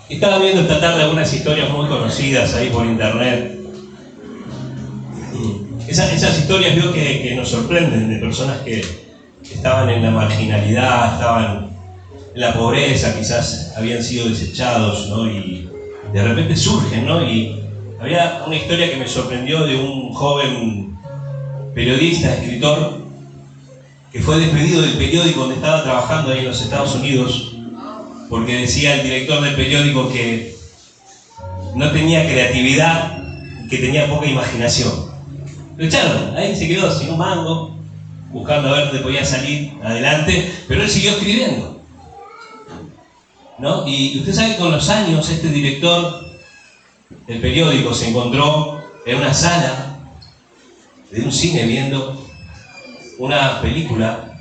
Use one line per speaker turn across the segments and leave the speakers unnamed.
Estaba viendo esta tarde algunas historias muy conocidas ahí por internet. Esas historias veo que nos sorprenden, de personas que estaban en la marginalidad, estaban en la pobreza, quizás habían sido desechados, ¿no? Y de repente surgen, ¿no? Y había una historia que me sorprendió de un joven periodista, escritor, que fue despedido del periódico donde estaba trabajando ahí en los Estados Unidos, porque decía el director del periódico que no tenía creatividad y que tenía poca imaginación. Lo echaron, ahí se quedó sin un mango, buscando a ver dónde podía salir adelante, pero él siguió escribiendo, ¿no? Y usted sabe que con los años este director del periódico se encontró en una sala de un cine viendo una película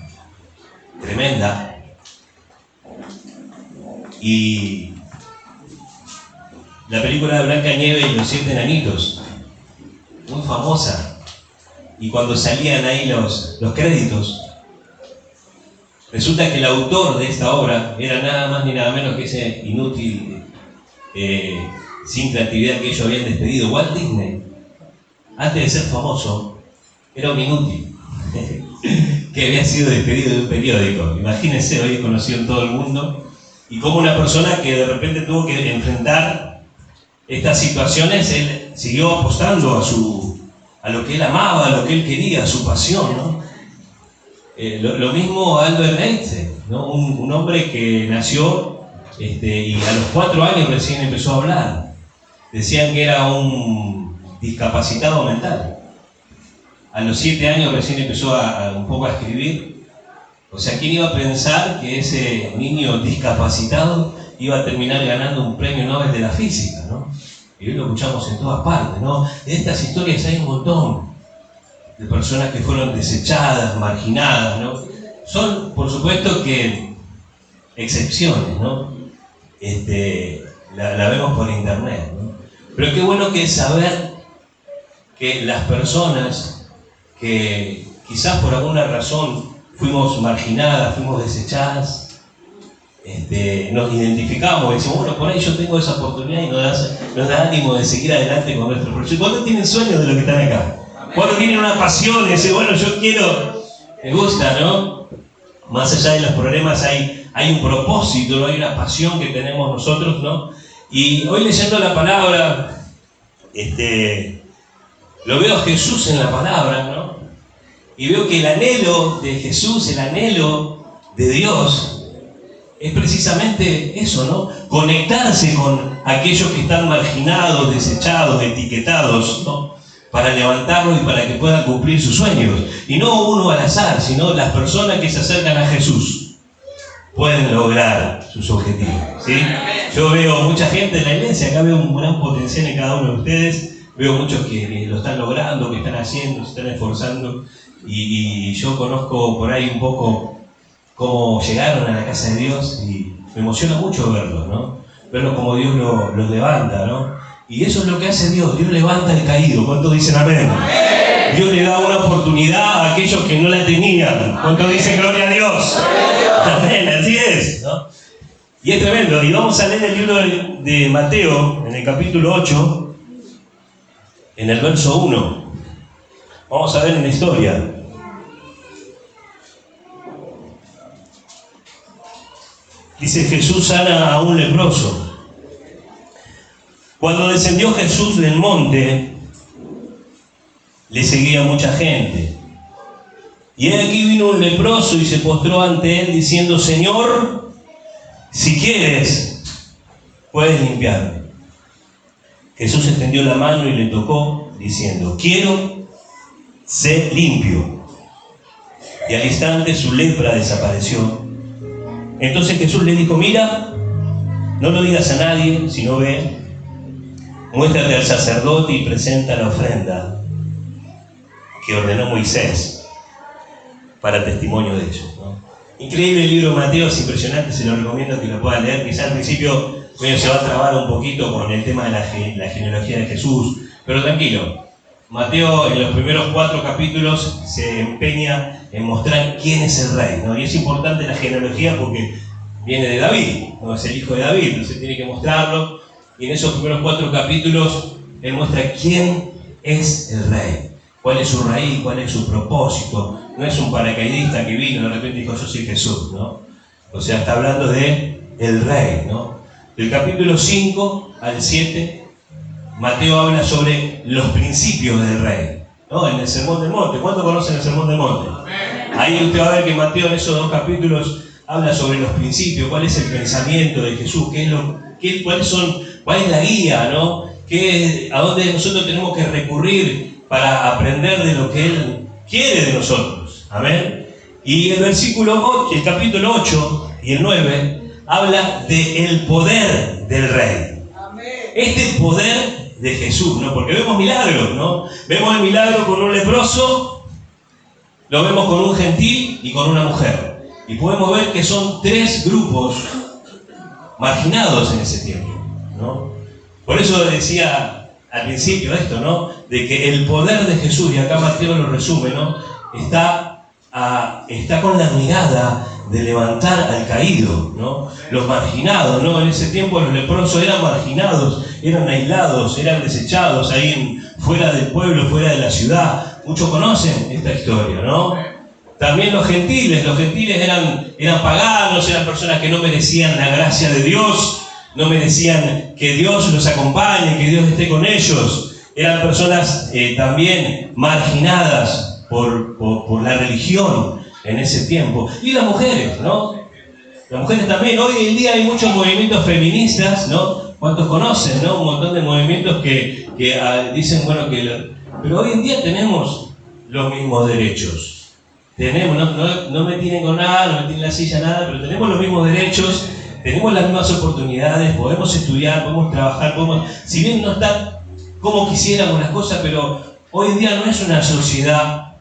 tremenda, y la película de Blancanieves y los 7 enanitos, muy famosa, y cuando salían ahí los créditos, resulta que el autor de esta obra era nada más ni nada menos que ese inútil, sin creatividad que ellos habían despedido. Walt Disney, antes de ser famoso, era un inútil que había sido despedido de un periódico. Imagínense, hoy es conocido en todo el mundo, y como una persona que de repente tuvo que enfrentar estas situaciones, él siguió apostando a lo que él amaba, a lo que él quería, a su pasión, ¿no? Lo mismo Albert Einstein, ¿no? Un hombre que nació y a los 4 años recién empezó a hablar. Decían que era un discapacitado mental. A los 7 años recién empezó un poco a escribir. O sea, ¿quién iba a pensar que ese niño discapacitado iba a terminar ganando un premio Nobel de la física, ¿no? Y hoy lo escuchamos en todas partes, ¿no? De estas historias hay un montón de personas que fueron desechadas, marginadas, ¿no? Son, por supuesto, que excepciones, ¿no? La vemos por internet, ¿no? Pero qué bueno que es saber que las personas que quizás por alguna razón fuimos marginadas, fuimos desechadas, nos identificamos y decimos, bueno, por ahí yo tengo esa oportunidad, y nos da ánimo de seguir adelante con nuestro proyecto. ¿Cuántos tienen sueños de lo que están acá? ¿Cuántos tienen una pasión y dicen, bueno, yo quiero, me gusta, ¿no? Más allá de los problemas hay un propósito, ¿no? Hay una pasión que tenemos nosotros, ¿no? Y hoy leyendo la palabra, lo veo a Jesús en la palabra, ¿no? Y veo que el anhelo de Jesús, el anhelo de Dios, es precisamente eso, ¿no? Conectarse con aquellos que están marginados, desechados, etiquetados, ¿no? Para levantarlos y para que puedan cumplir sus sueños. Y no uno al azar, sino las personas que se acercan a Jesús pueden lograr sus objetivos, ¿sí? Yo veo mucha gente en la iglesia, acá veo un gran potencial en cada uno de ustedes, veo muchos que lo están logrando, que están haciendo, se están esforzando, y yo conozco por ahí un poco cómo llegaron a la casa de Dios, y me emociona mucho verlos, ¿no? Verlos como Dios los levanta, ¿no? Y eso es lo que hace Dios. Dios levanta al caído. ¿Cuántos dicen amén? Dios le da una oportunidad a aquellos que no la tenían. ¿Cuántos dicen gloria a Dios? Amén, así es, ¿no? Y es tremendo. Y vamos a leer el libro de Mateo, en el capítulo 8, en el verso 1. Vamos a ver una historia. Dice: Jesús sana a un leproso. Cuando descendió Jesús del monte, le seguía mucha gente. Y he aquí vino un leproso y se postró ante él diciendo: Señor, si quieres, puedes limpiarme. Jesús extendió la mano y le tocó, diciendo: quiero, sé limpio. Y al instante su lepra desapareció. Entonces Jesús le dijo: mira, no lo digas a nadie, sino ve, muéstrate al sacerdote y presenta la ofrenda que ordenó Moisés para testimonio de ellos, ¿no? Increíble el libro de Mateo, es impresionante, se lo recomiendo que lo puedan leer. Quizás al principio se va a trabar un poquito con el tema de la genealogía de Jesús, pero tranquilo. Mateo en los primeros 4 capítulos se empeña en mostrar quién es el rey, ¿no? Y es importante la genealogía porque viene de David, no es el hijo de David, entonces tiene que mostrarlo. Y en esos primeros 4 capítulos, él muestra quién es el rey, cuál es su raíz, cuál es su propósito. No es un paracaidista que vino y de repente dijo, yo soy Jesús, ¿no? O sea, está hablando de el rey, ¿no? Del capítulo 5 al 7, Mateo habla sobre los principios del rey, ¿no? En el Sermón del Monte. ¿Cuántos conocen el Sermón del Monte? Ahí usted va a ver que Mateo en esos 2 capítulos habla sobre los principios, cuál es el pensamiento de Jesús, cuál es la guía, ¿no? A dónde nosotros tenemos que recurrir para aprender de lo que Él quiere de nosotros. Amén. Y el versículo 8, el capítulo 8 y el 9 habla del poder del rey. Amén. Este poder de Jesús, ¿no? Porque vemos milagros, ¿no? Vemos el milagro con un leproso, lo vemos con un gentil y con una mujer. Y podemos ver que son 3 grupos marginados en ese tiempo, ¿no? Por eso decía al principio esto, ¿no? De que el poder de Jesús, y acá Mateo lo resume, ¿no? Está con la mirada de levantar al caído, ¿no? Los marginados, ¿no? En ese tiempo los leprosos eran marginados, eran aislados, eran desechados ahí fuera del pueblo, fuera de la ciudad. Muchos conocen esta historia, ¿no? También los gentiles eran paganos, eran personas que no merecían la gracia de Dios, no merecían que Dios los acompañe, que Dios esté con ellos. Eran personas también marginadas por la religión en ese tiempo. Y las mujeres, ¿no? Las mujeres también. Hoy en día hay muchos movimientos feministas, ¿no? ¿Cuántos conocen, no? Un montón de movimientos que dicen, bueno, pero hoy en día tenemos los mismos derechos. No me tienen con nada, no me tienen la silla, nada, pero tenemos los mismos derechos, tenemos las mismas oportunidades, podemos estudiar, podemos trabajar, si bien no está como quisiéramos las cosas, pero hoy en día no es una sociedad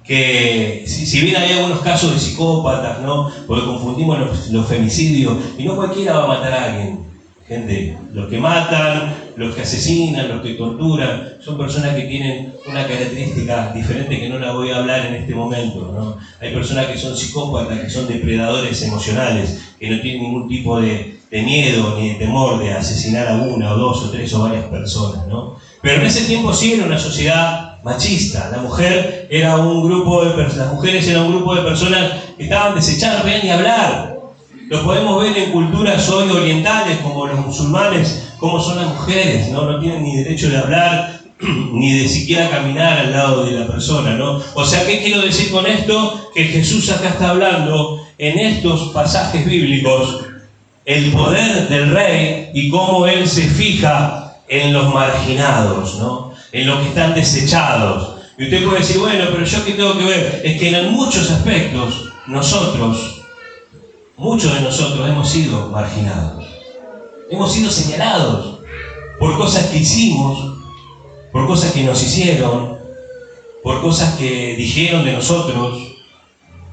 que, si bien hay algunos casos de psicópatas, ¿no? Porque confundimos los femicidios, y no cualquiera va a matar a alguien. Gente, los que matan, los que asesinan, los que torturan, son personas que tienen una característica diferente que no la voy a hablar en este momento, ¿no? Hay personas que son psicópatas, que son depredadores emocionales, que no tienen ningún tipo de miedo ni de temor de asesinar a 1 o 2 o 3 o varias personas, ¿no? Pero en ese tiempo sí era una sociedad machista. Las mujeres eran un grupo de personas que estaban desechadas, no podían ni hablar. Lo podemos ver en culturas hoy orientales, como los musulmanes, cómo son las mujeres, ¿no? No tienen ni derecho de hablar, ni de siquiera caminar al lado de la persona, ¿no? O sea, ¿qué quiero decir con esto? Que Jesús acá está hablando, en estos pasajes bíblicos, el poder del rey y cómo él se fija en los marginados, ¿no? En los que están desechados. Y usted puede decir, bueno, pero ¿yo qué tengo que ver? Es que en muchos aspectos, muchos de nosotros hemos sido marginados. Hemos sido señalados por cosas que hicimos, por cosas que nos hicieron, por cosas que dijeron de nosotros,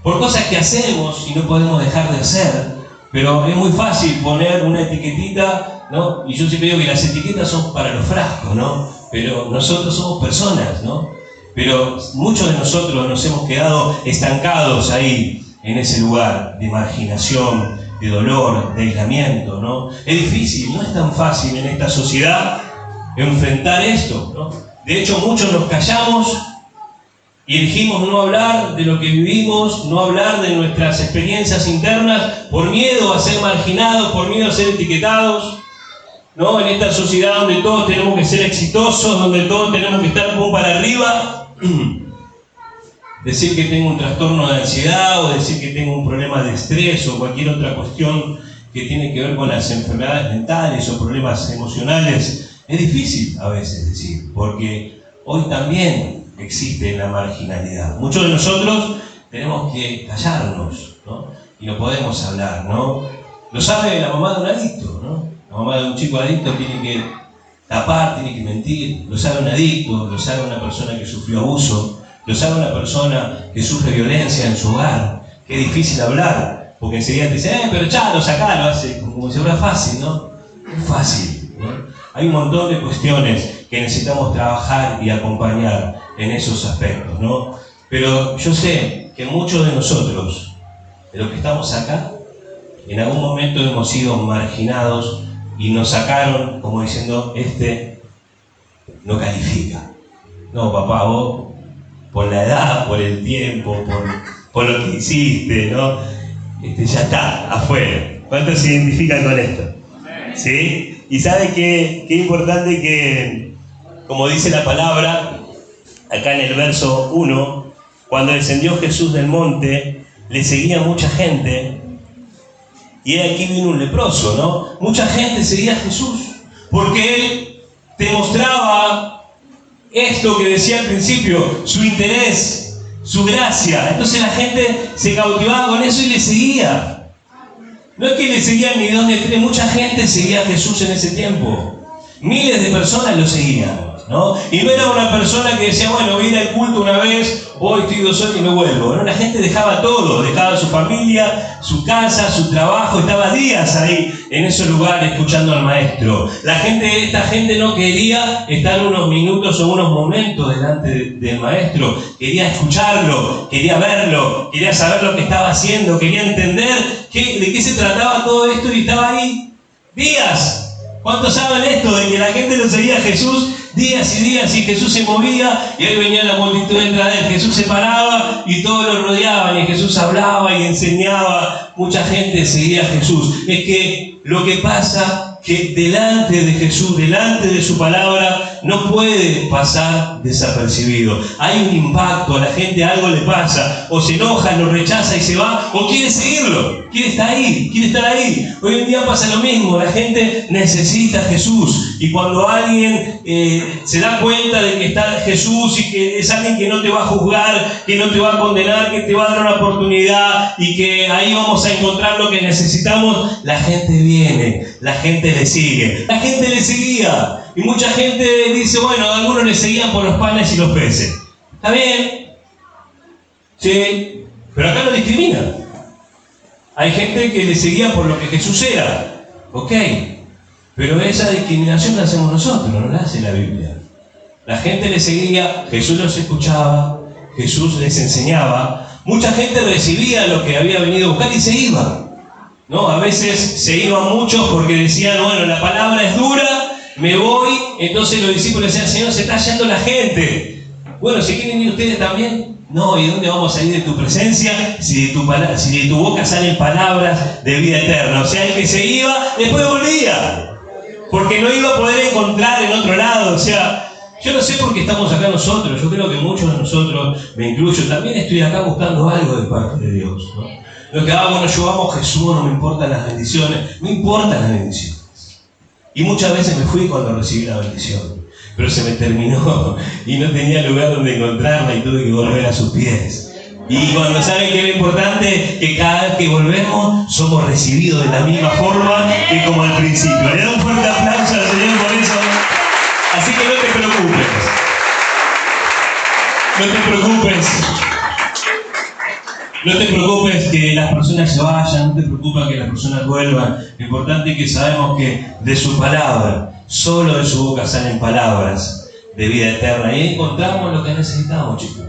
por cosas que hacemos y no podemos dejar de hacer. Pero es muy fácil poner una etiquetita, ¿no? Y yo siempre digo que las etiquetas son para los frascos, ¿no? Pero nosotros somos personas, ¿no? Pero muchos de nosotros nos hemos quedado estancados ahí, en ese lugar de marginación, de dolor, de aislamiento, ¿no? Es difícil, no es tan fácil en esta sociedad enfrentar esto, ¿no? De hecho, muchos nos callamos y elegimos no hablar de lo que vivimos, no hablar de nuestras experiencias internas, por miedo a ser marginados, por miedo a ser etiquetados, ¿no? En esta sociedad donde todos tenemos que ser exitosos, donde todos tenemos que estar como para arriba, decir que tengo un trastorno de ansiedad o decir que tengo un problema de estrés o cualquier otra cuestión que tiene que ver con las enfermedades mentales o problemas emocionales, es difícil a veces decir, porque hoy también existe la marginalidad. Muchos de nosotros tenemos que callarnos, ¿no? Y no podemos hablar, ¿no? Lo sabe la mamá de un adicto, ¿no? La mamá de un chico adicto tiene que tapar, tiene que mentir. Lo sabe un adicto, lo sabe una persona que sufrió abuso, lo sabe una persona que sufre violencia en su hogar. Qué difícil hablar, porque enseguida te dice, pero chalo, sacalo, hace como si fuera fácil, ¿no? Es fácil, ¿no? Hay un montón de cuestiones que necesitamos trabajar y acompañar en esos aspectos, ¿no? Pero yo sé que muchos de nosotros, de los que estamos acá, en algún momento hemos sido marginados y nos sacaron como diciendo, este no califica. No, papá, vos por la edad, por el tiempo, por lo que hiciste, ¿no? Ya está, afuera. ¿Cuántos se identifican con esto? ¿Sí? Y sabe qué importante que, como dice la palabra, acá en el verso 1, cuando descendió Jesús del monte, le seguía mucha gente, y aquí vino un leproso, ¿no? Mucha gente seguía a Jesús, porque él te mostraba esto que decía al principio, su interés, su gracia. Entonces la gente se cautivaba con eso y le seguía. No es que le seguían ni dos ni tres, mucha gente seguía a Jesús en ese tiempo. Miles de personas lo seguían, ¿no? Y no era una persona que decía, bueno, voy a ir al culto una vez, hoy estoy 2 horas y me vuelvo. No, la gente dejaba todo, dejaba su familia, su casa, su trabajo, estaba días ahí en esos lugares escuchando al maestro. Esta gente no quería estar unos minutos o unos momentos delante del maestro, quería escucharlo, quería verlo, quería saber lo que estaba haciendo, quería entender de qué se trataba todo esto y estaba ahí días. ¿Cuántos saben esto de que la gente lo seguía a Jesús días y días y Jesús se movía y ahí venía la multitud detrás de él? Jesús se paraba y todos lo rodeaban y Jesús hablaba y enseñaba. Mucha gente seguía a Jesús. Es que lo que pasa que delante de Jesús, delante de su palabra, no puede pasar desapercibido. Hay un impacto, a la gente algo le pasa, o se enoja, lo rechaza y se va, o quiere seguirlo, quiere estar ahí. Hoy en día pasa lo mismo, la gente necesita a Jesús, y cuando alguien se da cuenta de que está Jesús y que es alguien que no te va a juzgar, que no te va a condenar, que te va a dar una oportunidad y que ahí vamos a encontrar lo que necesitamos, la gente viene, la gente le sigue. La gente le seguía. Y mucha gente dice, bueno, algunos le seguían por los panes y los peces. ¿Está bien? Sí. Pero acá no discrimina. Hay gente que le seguía por lo que Jesús era. Ok. Pero esa discriminación la hacemos nosotros, no la hace la Biblia. La gente le seguía, Jesús los escuchaba, Jesús les enseñaba. Mucha gente recibía lo que había venido a buscar y se iba. ¿No? A veces se iban muchos porque decían, bueno, la palabra es dura, me voy. Entonces los discípulos decían, Señor, se está yendo la gente. Bueno, ¿se quieren ir ustedes también? No, ¿y dónde vamos a ir de tu presencia si de tu boca salen palabras de vida eterna? O sea, el que se iba, después volvía, porque no iba a poder encontrar en otro lado. O sea, yo no sé por qué estamos acá nosotros. Yo creo que muchos de nosotros, me incluyo, también estoy acá buscando algo de parte de Dios, ¿no? Lo que bueno, yo amo a Jesús, no me importan las bendiciones. Me importan las bendiciones. Y muchas veces me fui cuando recibí la bendición. Pero se me terminó y no tenía lugar donde encontrarla y tuve que volver a sus pies. Y cuando saben que lo importante, que cada vez que volvemos, somos recibidos de la misma forma que como al principio. Le doy un fuerte aplauso al Señor por eso. Así que no te preocupes. No te preocupes. No te preocupes que las personas se vayan, no te preocupes que las personas vuelvan. Lo importante es que sabemos que de su palabra, solo de su boca salen palabras de vida eterna. Y encontramos lo que necesitamos, chicos,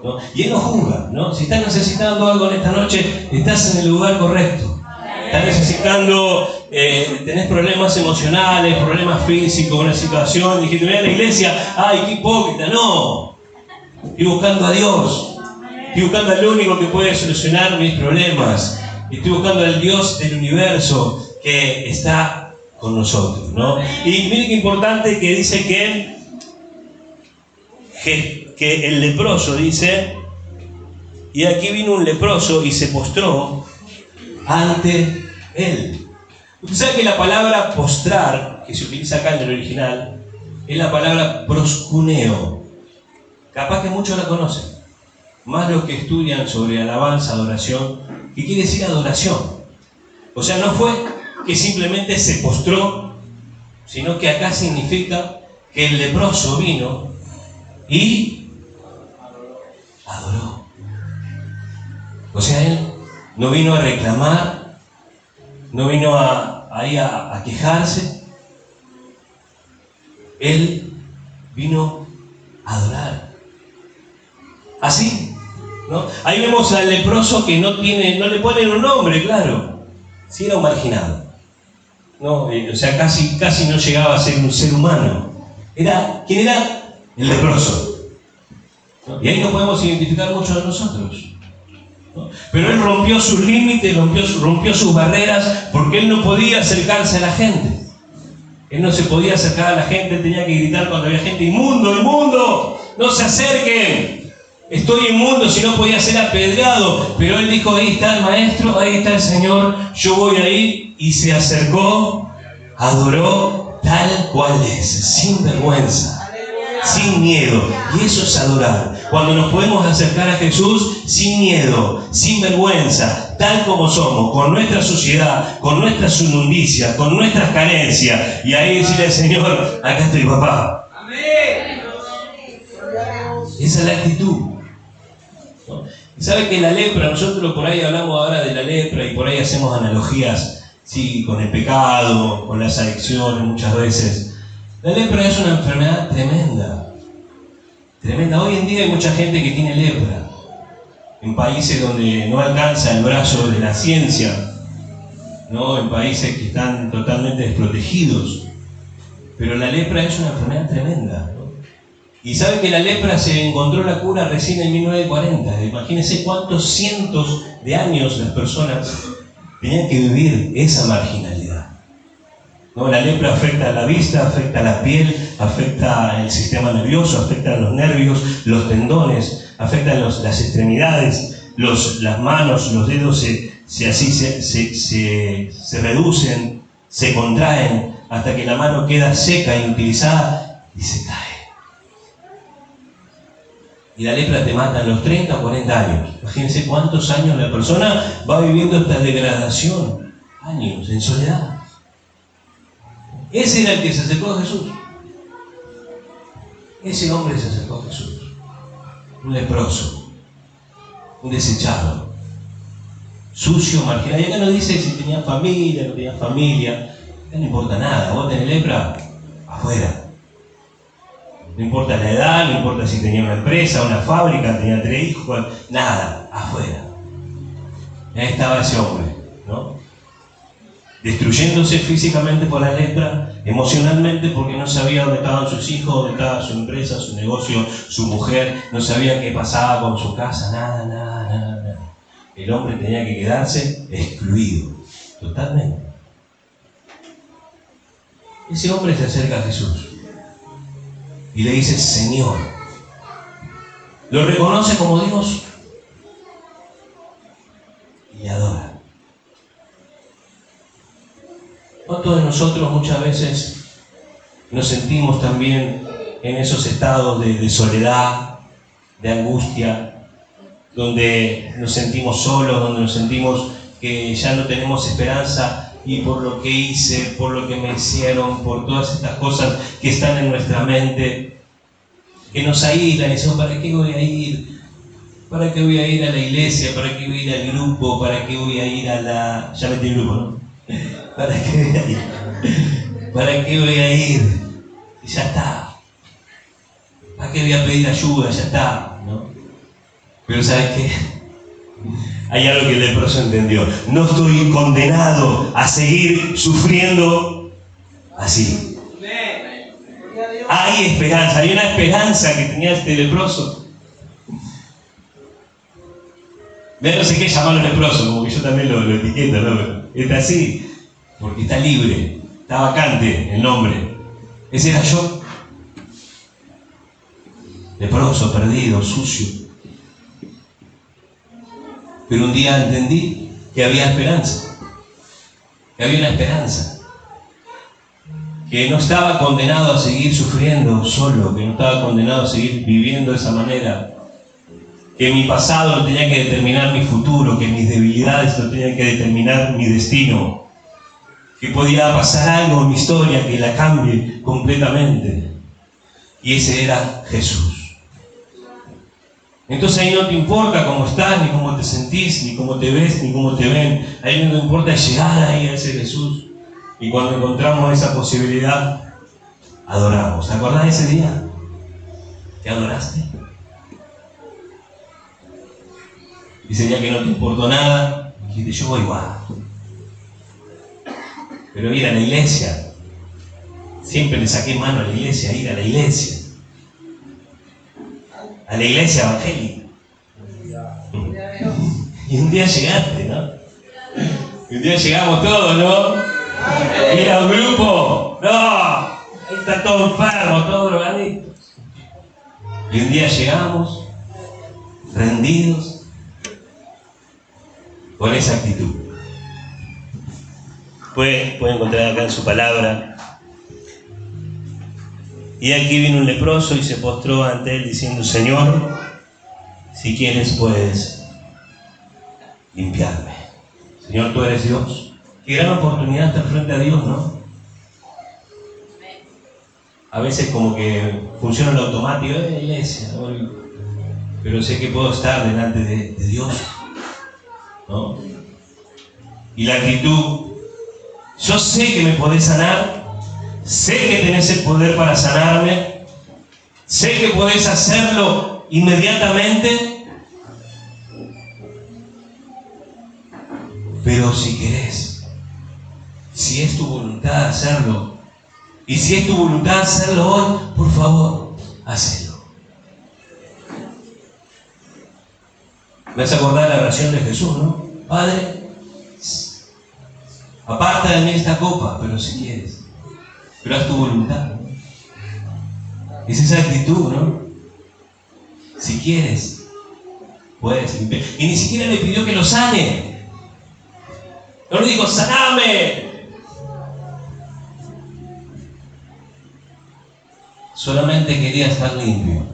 ¿no? Y Él nos juzga, ¿no? Si estás necesitando algo en esta noche, estás en el lugar correcto. Estás necesitando, tenés problemas emocionales, problemas físicos, una situación, y que te veas a la iglesia, ¡ay, qué hipócrita! No, estoy buscando a Dios. Estoy buscando al único que puede solucionar mis problemas. Estoy buscando al Dios del universo que está con nosotros, ¿no? Y miren qué importante que dice que el leproso dice, y aquí vino un leproso y se postró ante él. Usted sabe que la palabra postrar, que se utiliza acá en el original, es la palabra proscuneo. Capaz que muchos la conocen. Más los que estudian sobre alabanza, adoración, ¿qué quiere decir adoración? O sea, no fue que simplemente se postró, sino que acá significa que el leproso vino y adoró. O sea, él no vino a reclamar, no vino a quejarse, él vino a adorar. Así, ¿no? Ahí vemos al leproso que no le ponen un nombre, claro. sí era un marginado. No, o sea, casi no llegaba a ser un ser humano. ¿Quién era? El leproso. ¿No? Y ahí nos podemos identificar mucho de nosotros. ¿No? Pero él rompió sus límites, rompió sus barreras, porque él no podía acercarse a la gente. Él no se podía acercar a la gente, él tenía que gritar cuando había gente: ¡inmundo, inmundo! ¡No se acerquen! Estoy inmundo, si no podía ser apedreado. Pero él dijo: ahí está el maestro, ahí está el Señor, yo voy a ir. Y se acercó, adoró tal cual es, sin vergüenza, sin miedo. Y eso es adorar. Cuando nos podemos acercar a Jesús sin miedo, sin vergüenza, tal como somos, con nuestra suciedad, con nuestras inmundicias, con nuestras carencias, y ahí decirle al Señor: acá estoy, papá. Esa es la actitud. ¿No? Y sabe que la lepra, nosotros por ahí hablamos ahora de la lepra y por ahí hacemos analogías, sí, con el pecado, con las adicciones muchas veces. La lepra es una enfermedad tremenda. Tremenda. Hoy en día hay mucha gente que tiene lepra. En países donde no alcanza el brazo de la ciencia, ¿no? En países que están totalmente desprotegidos. Pero la lepra es una enfermedad tremenda, ¿no? Y sabe que la lepra se encontró la cura recién en 1940. Imagínense cuántos cientos de años las personas tenían que vivir esa marginalidad. ¿No? La lepra afecta a la vista, afecta a la piel, afecta el sistema nervioso, afecta a los nervios, los tendones, afecta a las extremidades, las manos, los dedos se reducen, se contraen, hasta que la mano queda seca, inutilizada y se cae. Y la lepra te mata a los 30 o 40 años. Imagínense cuántos años la persona va viviendo esta degradación. Años en soledad. Ese era el que se acercó a Jesús. Ese hombre se acercó a Jesús. Un leproso. Un desechado. Sucio, marginal. Y acá no dice si tenía familia, no tenía familia. No importa nada. Vos tenés lepra, afuera. No importa la edad, no importa si tenía una empresa, una fábrica, tenía 3 hijos, nada, afuera. Ahí estaba ese hombre, ¿no? Destruyéndose físicamente por la lepra, emocionalmente porque no sabía dónde estaban sus hijos, dónde estaba su empresa, su negocio, su mujer, no sabía qué pasaba con su casa, nada. El hombre tenía que quedarse excluido, totalmente. Ese hombre se acerca a Jesús y le dice: Señor. Lo reconoce como Dios y le adora. ¿Cuántos de nosotros muchas veces nos sentimos también en esos estados de soledad, de angustia, donde nos sentimos solos, donde nos sentimos que ya no tenemos esperanza? Y por lo que hice, por lo que me hicieron, por todas estas cosas que están en nuestra mente, que nos aíslan y decimos: ¿para qué voy a ir? ¿Para qué voy a ir a la iglesia? ¿Para qué voy a ir al grupo? ¿Para qué voy a ir a la...? Ya metí el grupo, ¿no? ¿Para qué voy a ir? ¿Para qué voy a ir? Y ya está. ¿Para qué voy a pedir ayuda? Ya está, ¿no? Pero ¿sabes qué? Hay algo que el leproso entendió. No estoy condenado a seguir sufriendo así. Hay esperanza, hay una esperanza que tenía este leproso. Ya no sé qué llamarlo leproso, como que yo también lo etiqueto, ¿no? Está así, porque está libre, está vacante el nombre. Ese era yo. Leproso, perdido, sucio. Pero un día entendí que había esperanza, que había una esperanza, que no estaba condenado a seguir sufriendo solo, que no estaba condenado a seguir viviendo de esa manera, que mi pasado no tenía que determinar mi futuro, que mis debilidades no tenían que determinar mi destino, que podía pasar algo en mi historia que la cambie completamente. Y ese era Jesús. Entonces ahí no te importa cómo estás, ni cómo te sentís, ni cómo te ves, ni cómo te ven. Ahí no te importa llegar ahí a ese Jesús. Y cuando encontramos esa posibilidad, adoramos. ¿Te acordás de ese día? ¿Te adoraste? Ese día que no te importó nada, dijiste: yo voy igual. pero ir a la iglesia. Siempre le saqué mano a la iglesia, ir a la iglesia. A la iglesia evangélica. Y un día llegaste, ¿no? Y un día llegamos todos, ¿no? Ir a un grupo. No, ahí está todo enfermo, todo drogadicto. Y un día llegamos, rendidos, con esa actitud. Puede encontrar acá en su palabra. Y aquí vino un leproso y se postró ante él diciendo: Señor, si quieres puedes limpiarme. Señor, tú eres Dios. Qué gran oportunidad estar frente a Dios, ¿no? A veces como que funciona el automático, iglesia, pero sé que puedo estar delante de Dios, ¿no? Y la actitud: yo sé que me podés sanar, sé que tenés el poder para sanarme, sé que podés hacerlo inmediatamente, pero si querés, si es tu voluntad hacerlo, y si es tu voluntad hacerlo hoy, por favor, hacelo. Me hace acordar la oración de Jesús, ¿no? Padre, aparta de mí esta copa, pero si quieres, pero haz tu voluntad. Es esa actitud, ¿no? Si quieres, puedes limpiar. Y ni siquiera le pidió que lo sane. No le dijo: saname. Solamente quería estar limpio.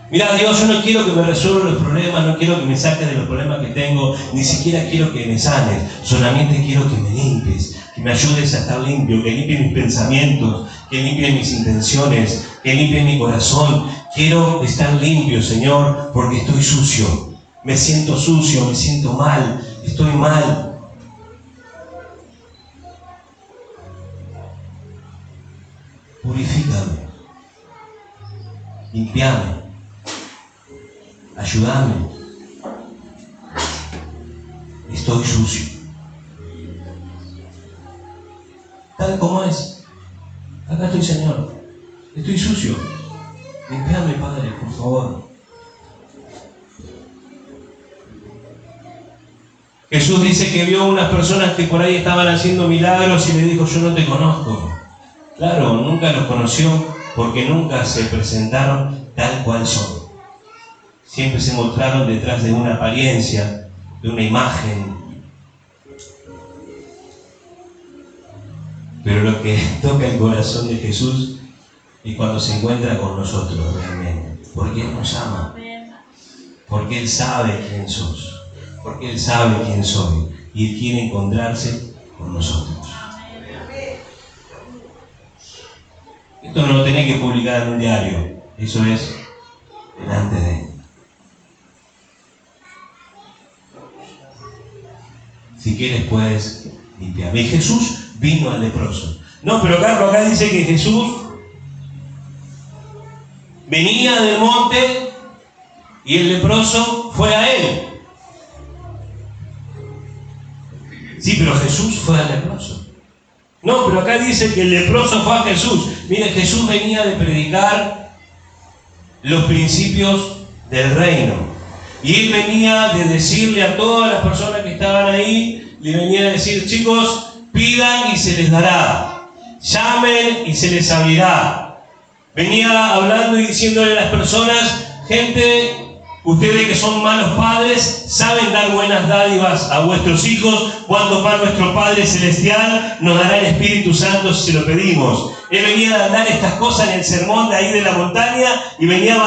Mira, Dios, yo no quiero que me resuelva los problemas, no quiero que me saques de los problemas que tengo, ni siquiera quiero que me sanes, solamente quiero que me limpies, que me ayudes a estar limpio, que limpies mis pensamientos, que limpies mis intenciones, que limpies mi corazón. Quiero estar limpio, Señor, porque estoy sucio. Me siento sucio, me siento mal, estoy mal. Purifícame. Limpiame, ayúdame, estoy sucio. Tal como es, acá estoy, Señor, estoy sucio, limpiame, Padre, por favor. Jesús dice que vio unas personas que por ahí estaban haciendo milagros y le dijo: yo no te conozco. Claro, nunca los conoció, porque nunca se presentaron tal cual son. Siempre se mostraron detrás de una apariencia, de una imagen. Pero lo que toca el corazón de Jesús es cuando se encuentra con nosotros realmente. Porque Él nos ama. Porque Él sabe quién sos. Porque Él sabe quién soy. Y Él quiere encontrarse con nosotros. Esto no lo tenés que publicar en un diario. Eso es delante de Él. Si quieres puedes limpiar. Y Jesús vino al leproso. No, pero Carlos acá dice que Jesús venía del monte y el leproso fue a Él. Sí, pero Jesús fue al leproso. No, pero acá dice que el leproso fue a Jesús. Mire, Jesús venía de predicar los principios del reino. Y Él venía de decirle a todas las personas que estaban ahí, le venía a decir: chicos, pidan y se les dará. Llamen y se les abrirá. Venía hablando y diciéndole a las personas: gente, ustedes que son malos padres, saben dar buenas dádivas a vuestros hijos, cuando para nuestro Padre Celestial nos dará el Espíritu Santo si se lo pedimos. Él venía a dar estas cosas en el sermón de ahí de la montaña, y venía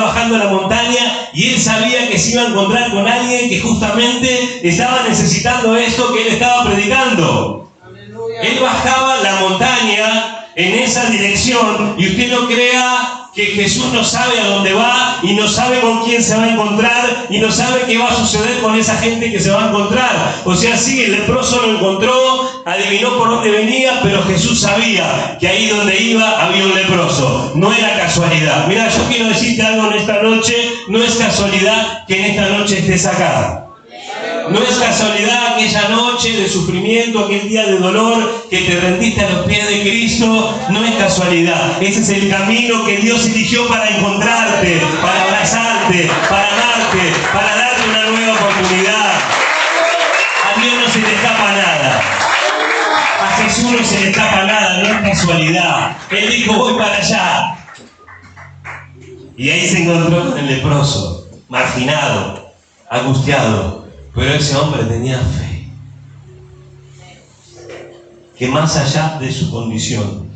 bajando la montaña, y él sabía que se iba a encontrar con alguien que justamente estaba necesitando esto que él estaba predicando. Aleluya. Él bajaba la montaña en esa dirección, y usted no crea que Jesús no sabe a dónde va, y no sabe con quién se va a encontrar, y no sabe qué va a suceder con esa gente que se va a encontrar. O sea, sí, el leproso lo encontró, adivinó por dónde venía, pero Jesús sabía que ahí donde iba había un leproso. No era casualidad. Mira, yo quiero decirte algo en esta noche: no es casualidad que en esta noche estés acá. No es casualidad aquella noche de sufrimiento, aquel día de dolor que te rendiste a los pies de Cristo. No es casualidad. Ese es el camino que Dios eligió para encontrarte, para abrazarte, para amarte, para darte una nueva oportunidad. A Dios no se le escapa nada. A Jesús no se le escapa nada, no es casualidad. Él dijo, voy para allá. Y ahí se encontró con el leproso, marginado, angustiado. Pero ese hombre tenía fe. Que más allá de su condición.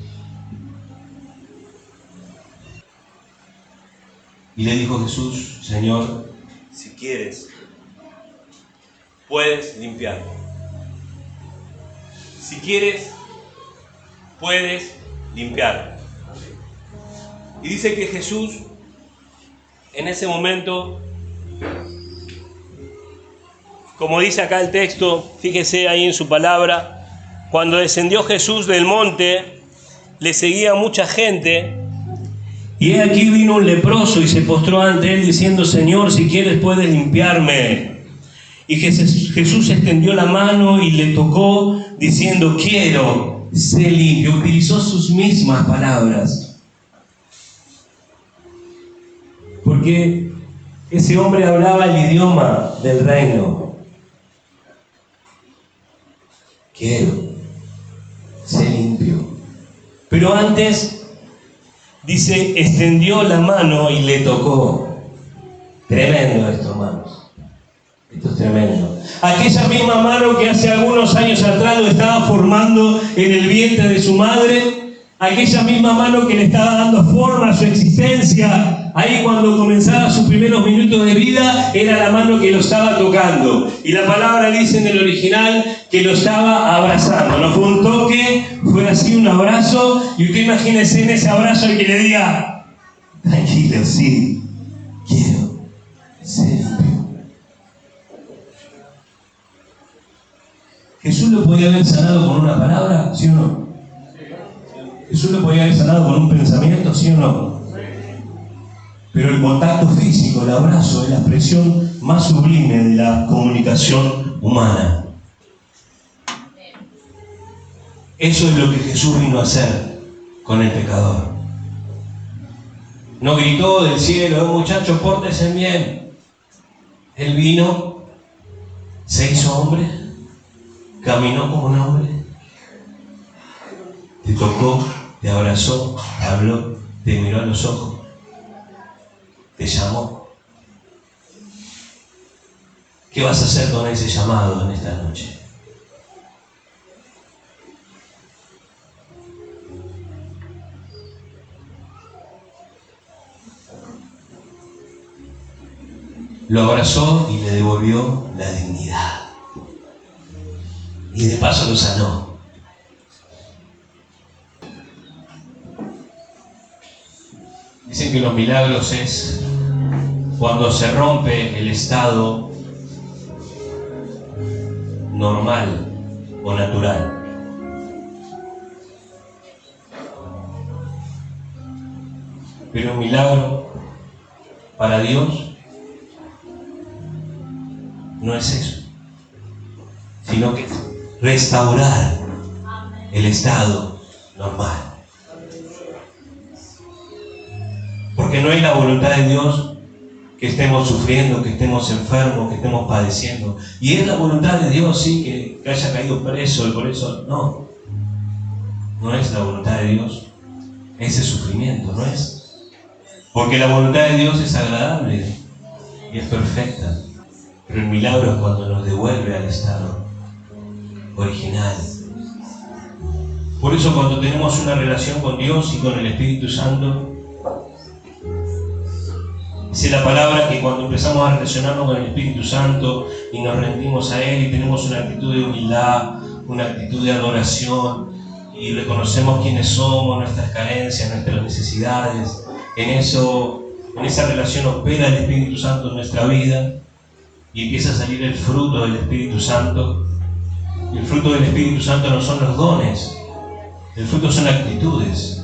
Y le dijo Jesús, Señor, si quieres, puedes limpiarme. Si quieres, puedes limpiarme. Y dice que Jesús, en ese momento, como dice acá el texto, fíjese ahí en su palabra, cuando descendió Jesús del monte, le seguía mucha gente, y he aquí vino un leproso y se postró ante él diciendo, Señor, si quieres puedes limpiarme. Y Jesús extendió la mano y le tocó diciendo, quiero, sé limpio. Utilizó sus mismas palabras. Porque ese hombre hablaba el idioma del reino. Quiero, sé limpio. Pero antes, dice, extendió la mano y le tocó. Tremendo esto, hermanos. Esto es tremendo. Aquella misma mano que hace algunos años atrás lo estaba formando en el vientre de su madre, aquella misma mano que le estaba dando forma a su existencia, ahí cuando comenzaba sus primeros minutos de vida, era la mano que lo estaba tocando. Y la palabra dice en el original que lo estaba abrazando. No fue un toque, fue así un abrazo. Y usted imagínese en ese abrazo el que le diga, tranquilo, sí, quiero ser limpio. ¿Jesús lo podía haber sanado con una palabra? ¿Sí o no? ¿Jesús lo podía haber sanado con un pensamiento? ¿Sí o no? Pero el contacto físico, el abrazo, es la expresión más sublime de la comunicación humana. Eso es lo que Jesús vino a hacer con el pecador. No gritó del cielo, muchachos, pórtense bien. Él vino, se hizo hombre, caminó como un hombre, te tocó, te abrazó, te habló, te miró a los ojos, te llamó. ¿Qué vas a hacer con ese llamado en esta noche? Lo abrazó y le devolvió la dignidad. Y de paso lo sanó. Dicen que los milagros es cuando se rompe el estado normal o natural. Pero un milagro para Dios no es eso, sino que es restaurar el estado normal. Porque no es la voluntad de Dios que estemos sufriendo, que estemos enfermos, que estemos padeciendo. Y es la voluntad de Dios, sí, que haya caído preso y por eso no. No es la voluntad de Dios ese sufrimiento, no es. Porque la voluntad de Dios es agradable y es perfecta. Pero el milagro es cuando nos devuelve al estado original. Por eso cuando tenemos una relación con Dios y con el Espíritu Santo, dice la palabra que cuando empezamos a relacionarnos con el Espíritu Santo y nos rendimos a Él y tenemos una actitud de humildad, una actitud de adoración y reconocemos quiénes somos, nuestras carencias, nuestras necesidades, en esa relación opera el Espíritu Santo en nuestra vida y empieza a salir el fruto del Espíritu Santo. Y el fruto del Espíritu Santo no son los dones, el fruto son actitudes.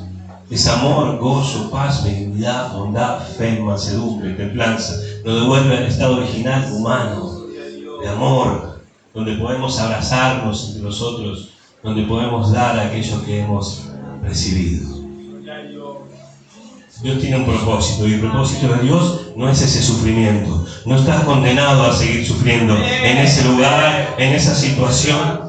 Es amor, gozo, paz, benignidad, bondad, fe, mansedumbre, templanza. Nos devuelve al estado original humano de amor, donde podemos abrazarnos entre nosotros, donde podemos dar aquello que hemos recibido. Dios tiene un propósito, y el propósito de Dios no es ese sufrimiento. No estás condenado a seguir sufriendo en ese lugar, en esa situación.